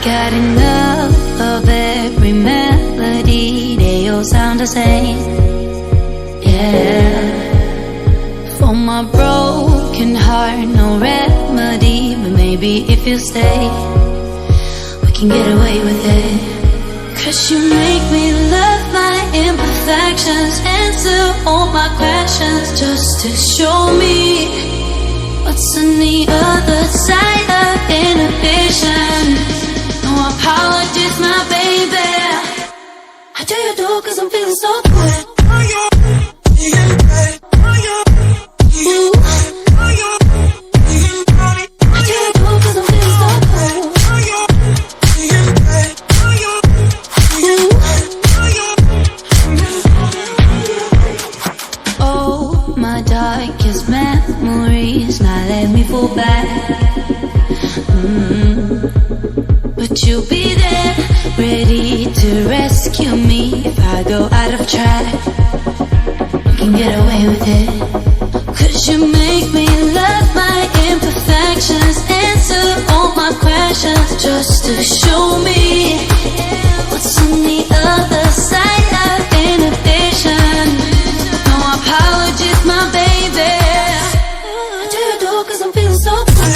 got enough of every melody, they all sound the same. Yeah. For my broken heart, no remedy, but maybe if you stay, we can get away with it. 'Cause you make me love my imperfections, answer all my questions, just to show me what's on the other side of inhibition. No apologies, my baby. I do you do 'cause I'm feeling so good. Darkest memories, now let me fall back. But you'll be there, ready to rescue me if I go out of track. You can get away with it. 'Cause you make me love my imperfections, answer all my questions, just to show me what's on the other side of inhibition. No apologies, my baby. I do you do 'cause I'm feeling so good.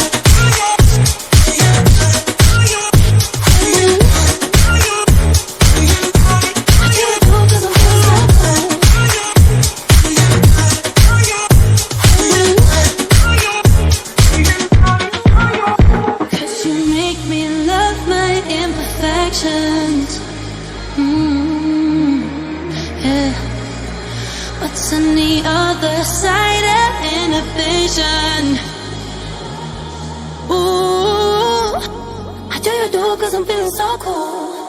What's on the other side of inhibition? Ooh, I do you do 'cause I'm feeling so cool.